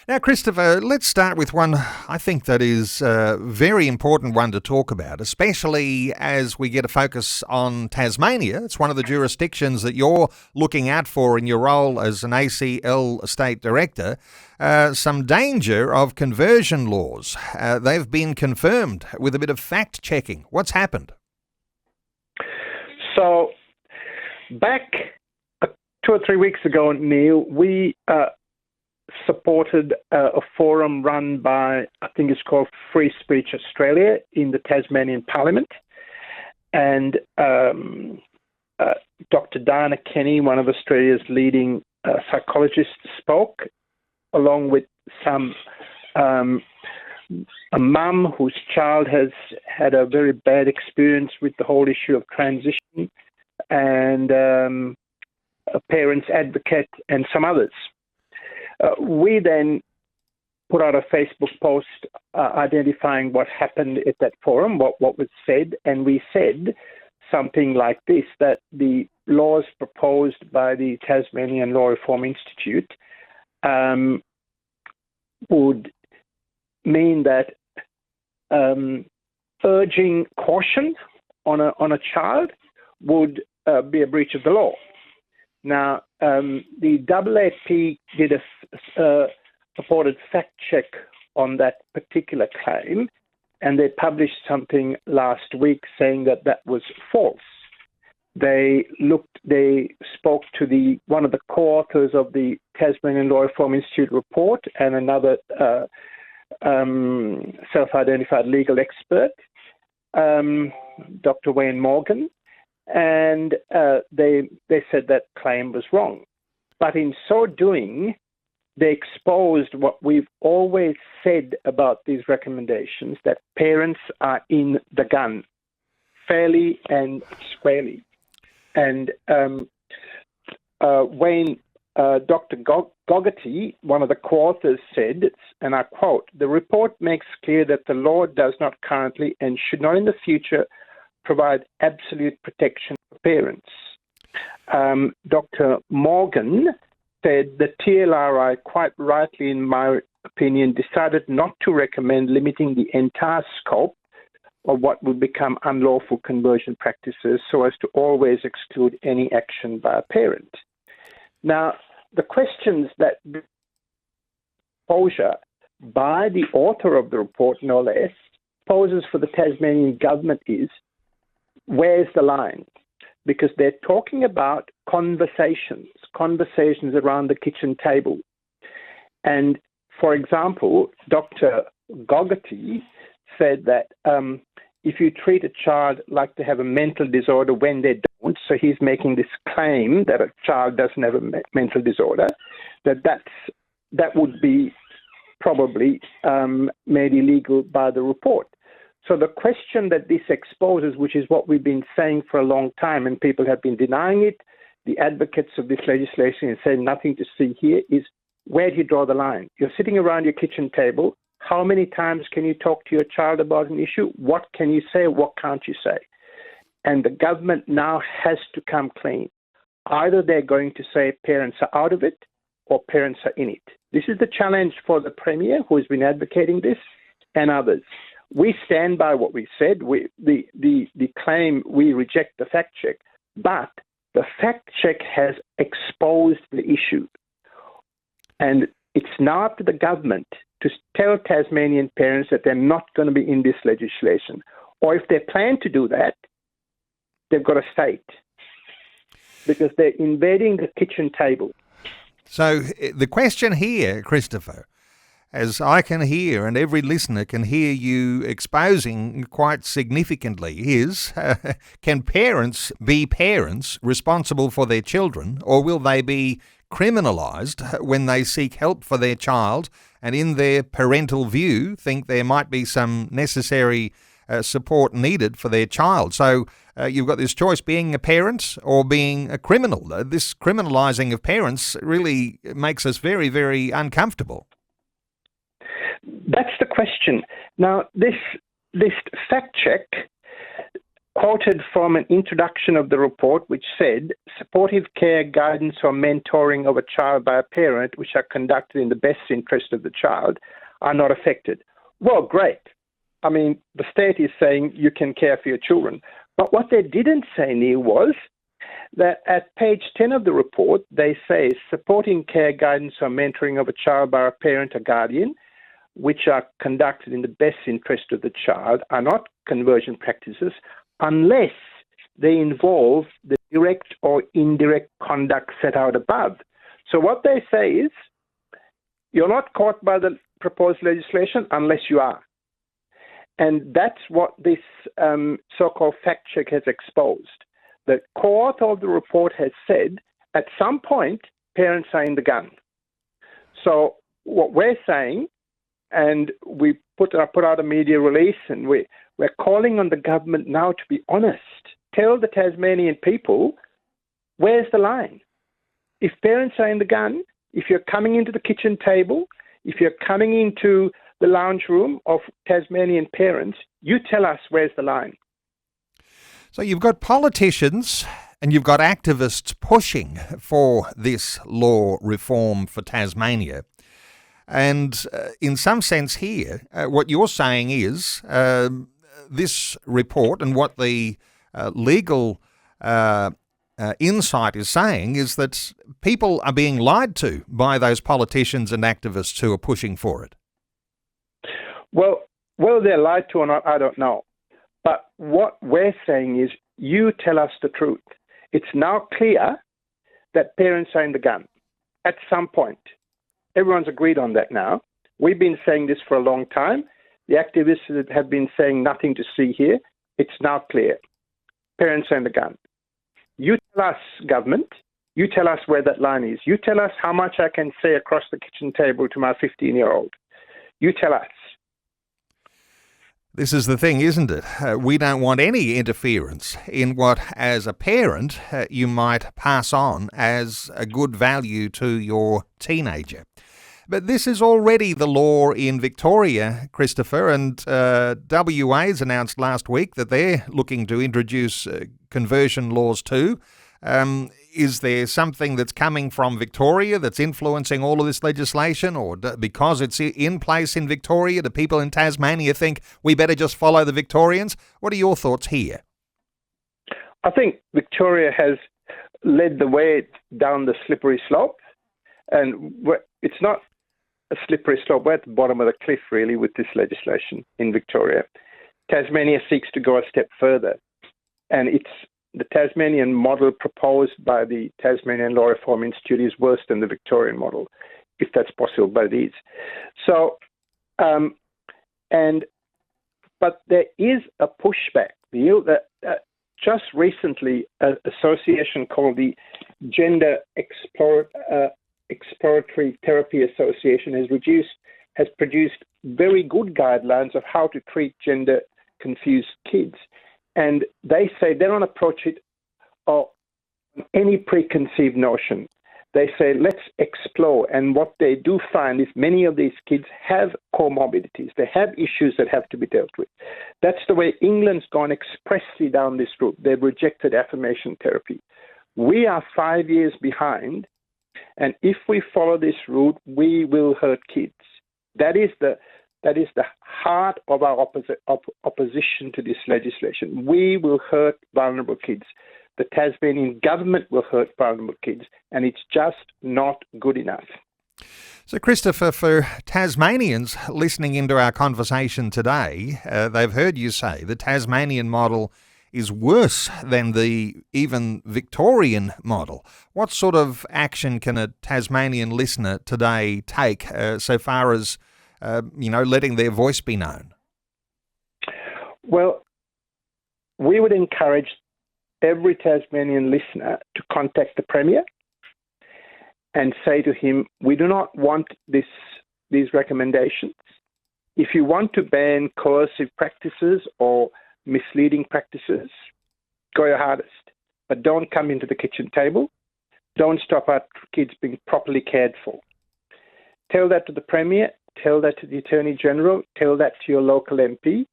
Now, Christopher, let's start with one I think that is a very important one to talk about, especially as we get a focus on Tasmania. It's one of the jurisdictions that you're looking out for in your role as an ACL State Director. Some danger of conversion laws. They've been confirmed with a bit of fact-checking. What's happened? So, back 2 or 3 weeks ago, Neil, we supported a forum run by, I think it's called Free Speech Australia in the Tasmanian Parliament. And Dr. Diana Kenny, one of Australia's leading psychologists, spoke, along with a mum whose child has had a very bad experience with the whole issue of transition, and a parent's advocate, and some others. We then put out a Facebook post identifying what happened at that forum, what was said, and we said something like this, that the laws proposed by the Tasmanian Law Reform Institute would mean that urging caution on a child would be a breach of the law. Now, the AAP did a purported fact check on that particular claim, and they published something last week saying that that was false. They spoke to one of the co-authors of the Tasmanian Law Reform Institute report and another self-identified legal expert, Dr. Wayne Morgan, and they said that claim was wrong. But in so doing, they exposed what we've always said about these recommendations, that parents are in the gun, fairly and squarely. And Dr. Gogarty, one of the co-authors, said, and I quote, "The report makes clear that the law does not currently and should not in the future provide absolute protection for parents." Dr. Morgan said the TLRI, quite rightly in my opinion, decided not to recommend limiting the entire scope of what would become unlawful conversion practices so as to always exclude any action by a parent. Now, the questions that exposure by the author of the report, no less, poses for the Tasmanian government is, where's the line? Because they're talking about conversations around the kitchen table. And, for example, Dr. Gogarty said that if you treat a child like they have a mental disorder when they don't, so he's making this claim that a child doesn't have a mental disorder, that would be probably made illegal by the report. So the question that this exposes, which is what we've been saying for a long time, and people have been denying it, the advocates of this legislation and saying nothing to see here, is where do you draw the line? You're sitting around your kitchen table. How many times can you talk to your child about an issue? What can you say? What can't you say? And the government now has to come clean. Either they're going to say parents are out of it or parents are in it. This is the challenge for the Premier, who has been advocating this, and others. We stand by what we said. The claim, we reject the fact check, but the fact check has exposed the issue. And it's now up to the government to tell Tasmanian parents that they're not going to be in this legislation. Or if they plan to do that, they've got to state, because they're invading the kitchen table. So the question here, Christopher, as I can hear and every listener can hear you exposing quite significantly, is can parents be parents responsible for their children, or will they be criminalised when they seek help for their child and in their parental view think there might be some necessary support needed for their child? So you've got this choice, being a parent or being a criminal. This criminalising of parents really makes us very, very uncomfortable. That's the question. Now, this fact check quoted from an introduction of the report which said, supportive care, guidance or mentoring of a child by a parent which are conducted in the best interest of the child are not affected. Well, great. I mean, the state is saying you can care for your children. But what they didn't say, Neil, was that at page 10 of the report, they say supporting care, guidance or mentoring of a child by a parent or guardian which are conducted in the best interest of the child are not conversion practices unless they involve the direct or indirect conduct set out above. So what they say is, you're not caught by the proposed legislation unless you are. And that's what this so-called fact check has exposed. The co-author of the report has said, at some point, parents are in the gun. So what we're saying, and we put out a media release, and we're calling on the government now to be honest. Tell the Tasmanian people, where's the line? If parents are in the gun, if you're coming into the kitchen table, if you're coming into the lounge room of Tasmanian parents, you tell us where's the line. So you've got politicians and you've got activists pushing for this law reform for Tasmania. And in some sense here, what you're saying is this report and what the legal insight is saying is that people are being lied to by those politicians and activists who are pushing for it. Well, whether they're lied to or not, I don't know. But what we're saying is, you tell us the truth. It's now clear that parents are in the gun at some point. Everyone's agreed on that now. We've been saying this for a long time. The activists have been saying nothing to see here. It's now clear. Parents are in the gun. You tell us, government, you tell us where that line is. You tell us how much I can say across the kitchen table to my 15-year-old. You tell us. This is the thing, isn't it? We don't want any interference in what, as a parent, you might pass on as a good value to your teenager. But this is already the law in Victoria, Christopher, and WA's announced last week that they're looking to introduce conversion laws too. Is there something that's coming from Victoria that's influencing all of this legislation, or because it's in place in Victoria, do people in Tasmania think we better just follow the Victorians? What are your thoughts here? I think Victoria has led the way down the slippery slope, and it's not a slippery slope. We're at the bottom of the cliff, really, with this legislation in Victoria. Tasmania seeks to go a step further, and it's the Tasmanian model proposed by the Tasmanian Law Reform Institute is worse than the Victorian model, if that's possible, but it is. So, but there is a pushback. Just recently, an association called the Gender Exploratory Therapy Association has produced very good guidelines of how to treat gender-confused kids. And they say they don't approach it on any preconceived notion. They say, let's explore. And what they do find is many of these kids have comorbidities. They have issues that have to be dealt with. That's the way England's gone expressly down this route. They've rejected affirmation therapy. We are 5 years behind. And if we follow this route, we will hurt kids. That is the heart of our opposition to this legislation. We will hurt vulnerable kids. The Tasmanian government will hurt vulnerable kids, and it's just not good enough. So, Christopher, for Tasmanians listening into our conversation today, they've heard you say the Tasmanian model is worse than the even Victorian model. What sort of action can a Tasmanian listener today take so far as letting their voice be known? Well, we would encourage every Tasmanian listener to contact the Premier and say to him, we do not want these recommendations. If you want to ban coercive practices or misleading practices, go your hardest. But don't come into the kitchen table. Don't stop our kids being properly cared for. Tell that to the Premier. Tell that to the Attorney General. Tell that to your local MP.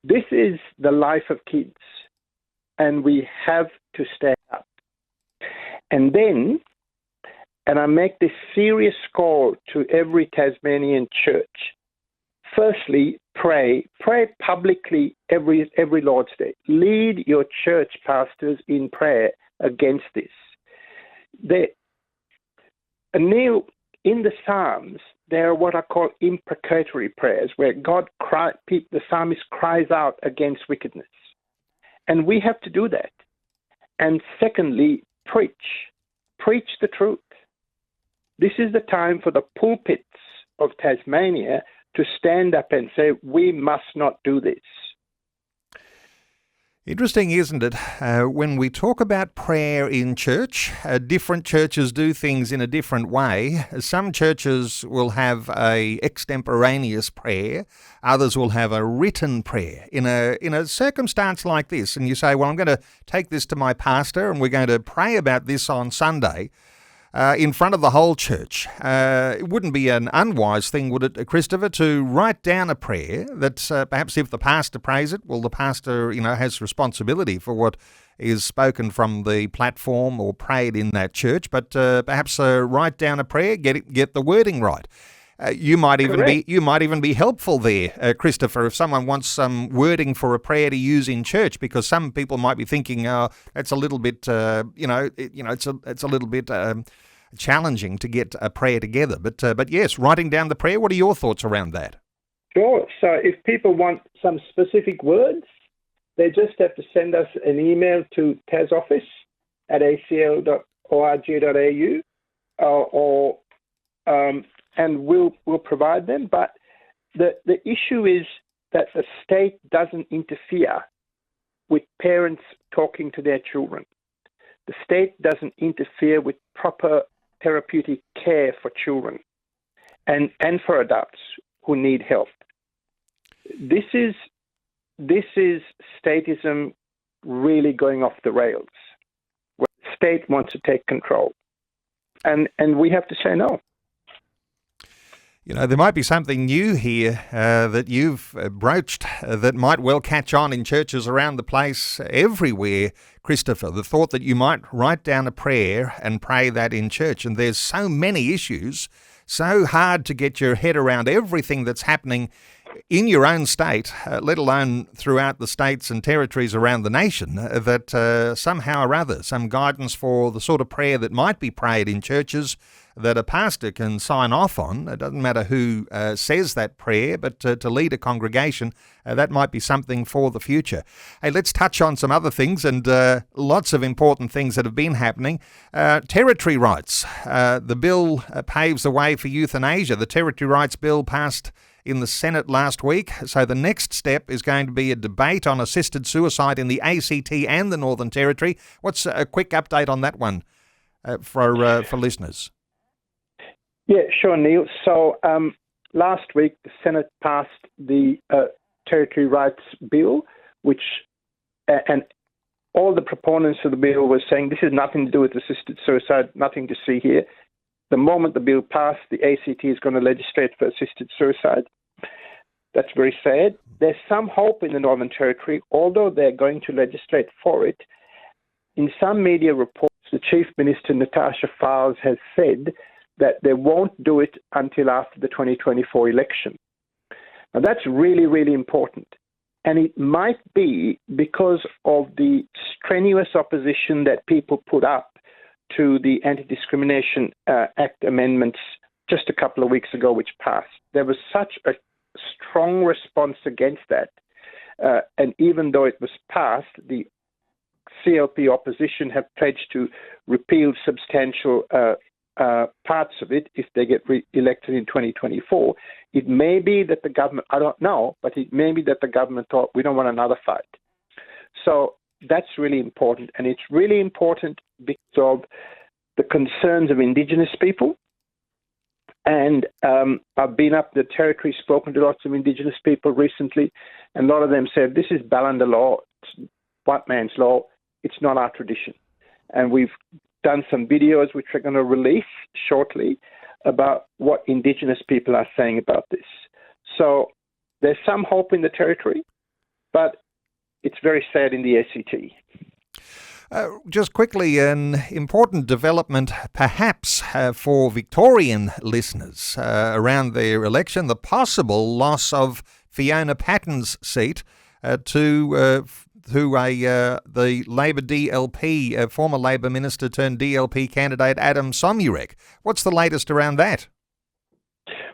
This is the life of kids, and we have to stand up. And then, and I make this serious call to every Tasmanian church. Firstly, pray. Pray publicly every Lord's Day. Lead your church pastors in prayer against this. Neil, in the Psalms, there are what I call imprecatory prayers, where the psalmist cries out against wickedness. And we have to do that. And secondly, preach. Preach the truth. This is the time for the pulpits of Tasmania to stand up and say, we must not do this. Interesting, isn't it? When we talk about prayer in church, different churches do things in a different way. Some churches will have a extemporaneous prayer. Others will have a written prayer in a circumstance like this. And you say, well, I'm going to take this to my pastor and we're going to pray about this on Sunday. In front of the whole church. It wouldn't be an unwise thing, would it, Christopher, to write down a prayer that perhaps if the pastor prays it, well, the pastor, has responsibility for what is spoken from the platform or prayed in that church, but perhaps write down a prayer, get the wording right. You might even be helpful there, Christopher, if someone wants some wording for a prayer to use in church, because some people might be thinking, "Oh, that's a little bit, it's a little bit challenging to get a prayer together." But yes, writing down the prayer. What are your thoughts around that? Sure. So if people want some specific words, they just have to send us an email to tasoffice@acl.org.au, and we'll provide them. But the issue is that the state doesn't interfere with parents talking to their children. The state doesn't interfere with proper therapeutic care for children and for adults who need help. This is statism really going off the rails, where the state wants to take control. And we have to say no. There might be something new here that you've broached that might well catch on in churches around the place everywhere, Christopher. The thought that you might write down a prayer and pray that in church. And there's so many issues, so hard to get your head around everything that's happening in your own state, let alone throughout the states and territories around the nation, that somehow or other, some guidance for the sort of prayer that might be prayed in churches that a pastor can sign off on. It doesn't matter who says that prayer, but to lead a congregation, that might be something for the future. Hey, let's touch on some other things, and lots of important things that have been happening. Territory rights. The bill paves the way for euthanasia. The Territory Rights Bill passed in the Senate last week. So the next step is going to be a debate on assisted suicide in the ACT and the Northern Territory. What's a quick update on that one for listeners? Yeah, sure, Neil. So last week the Senate passed the Territory Rights Bill, which and all the proponents of the bill were saying this has nothing to do with assisted suicide, nothing to see here. The moment the bill passed, the ACT is going to legislate for assisted suicide. That's very sad. There's some hope in the Northern Territory, although they're going to legislate for it. In some media reports, the Chief Minister, Natasha Files, has said that they won't do it until after the 2024 election. Now, that's really, really important. And it might be because of the strenuous opposition that people put up to the Anti-Discrimination Act amendments just a couple of weeks ago, which passed. There was such a strong response against that. And even though it was passed, the CLP opposition have pledged to repeal substantial parts of it if they get re-elected in 2024. It may be that the government, I don't know, but it may be that the government thought we don't want another fight. So that's really important. And it's really important because of the concerns of Indigenous people. And I've been up the territory, spoken to lots of Indigenous people recently, and a lot of them said, this is Ballanda law, it's white man's law, it's not our tradition. And we've done some videos which we're going to release shortly about what Indigenous people are saying about this. So there's some hope in the territory, but it's very sad in the ACT. Just quickly, an important development perhaps for Victorian listeners around their election, the possible loss of Fiona Patten's seat to the Labor DLP, former Labor Minister turned DLP candidate Adam Somyurek. What's the latest around that?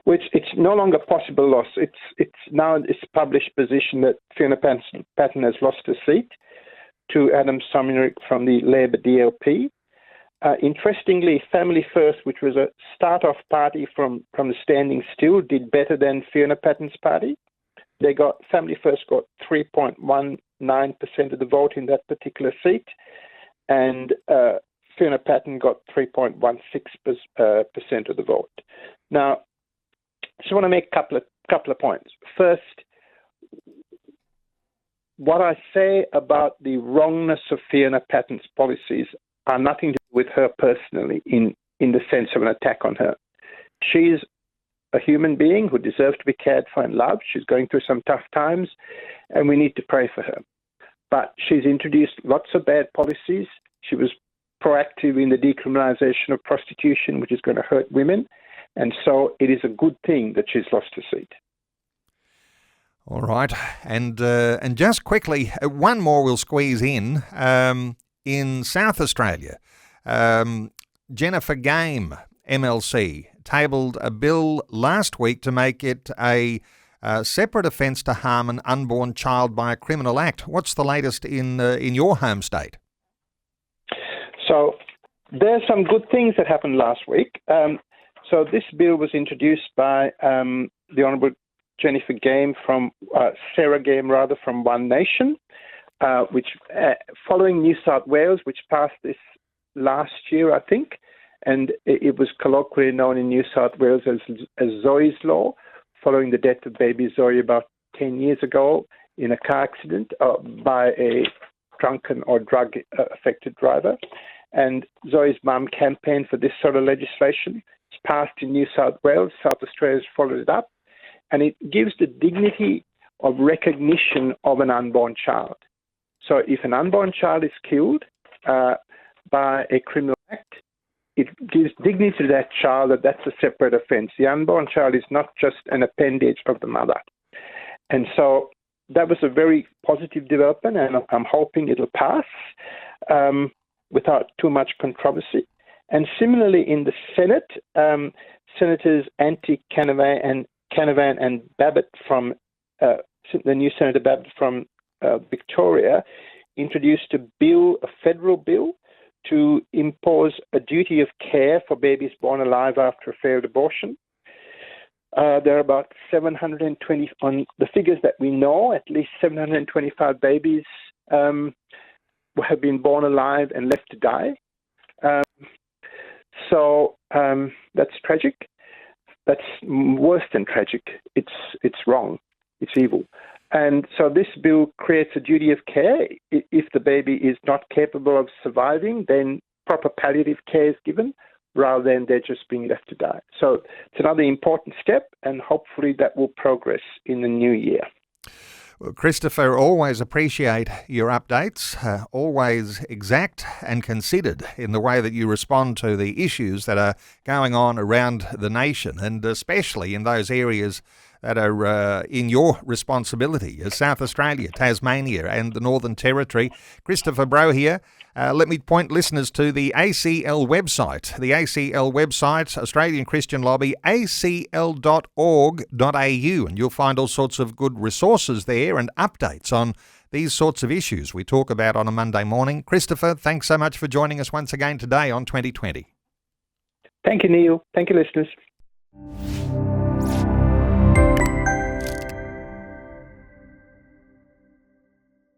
Which it's no longer possible loss. It's now this published position that Fiona Patten has lost her seat to Adam Somyurek from the Labor DLP. Interestingly, Family First, which was a start-off party from the standing still, did better than Fiona Patten's party. Family First got 3.19% of the vote in that particular seat, and Fiona Patten got 3.16% of the vote. Now, I just want to make a couple of points. First, what I say about the wrongness of Fiona Patten's policies are nothing to do with her personally in the sense of an attack on her. She's a human being who deserves to be cared for and loved. She's going through some tough times, and we need to pray for her. But she's introduced lots of bad policies. She was proactive in the decriminalisation of prostitution, which is going to hurt women. And so it is a good thing that she's lost her seat. All right. And just quickly, one more we'll squeeze in. In South Australia, Jennifer Game MLC tabled a bill last week to make it a separate offence to harm an unborn child by a criminal act. What's the latest in your home state? So there's some good things that happened last week. So this bill was introduced by the Honourable Jennifer Game Sarah Game from One Nation, which following New South Wales, which passed this last year, I think, and it was colloquially known in New South Wales as Zoe's Law, following the death of baby Zoe about 10 years ago in a car accident by a drunken or drug-affected driver. And Zoe's mum campaigned for this sort of legislation. It's passed in New South Wales. South Australia's followed it up. And it gives the dignity of recognition of an unborn child. So if an unborn child is killed by a criminal act, it gives dignity to that child that's a separate offence. The unborn child is not just an appendage of the mother. And so that was a very positive development, and I'm hoping it'll pass without too much controversy. And similarly in the Senate, Senators Canavan and Babbitt from the new Senator Babbitt from Victoria introduced a federal bill to impose a duty of care for babies born alive after a failed abortion. There are about 720, on the figures that we know, at least 725 babies have been born alive and left to die. So that's tragic. That's worse than tragic. It's wrong. It's evil. And so this bill creates a duty of care. If the baby is not capable of surviving, then proper palliative care is given rather than they're just being left to die. So it's another important step, and hopefully that will progress in the new year. Well, Christopher, always appreciate your updates, always exact and considered in the way that you respond to the issues that are going on around the nation, and especially in those areas that are in your responsibility as South Australia, Tasmania and the Northern Territory. Christopher Brohier, let me point listeners to the ACL website. The ACL website, Australian Christian Lobby, acl.org.au, and you'll find all sorts of good resources there and updates on these sorts of issues we talk about on a Monday morning. Christopher, thanks so much for joining us once again today on 2020. Thank you, Neil. Thank you, listeners.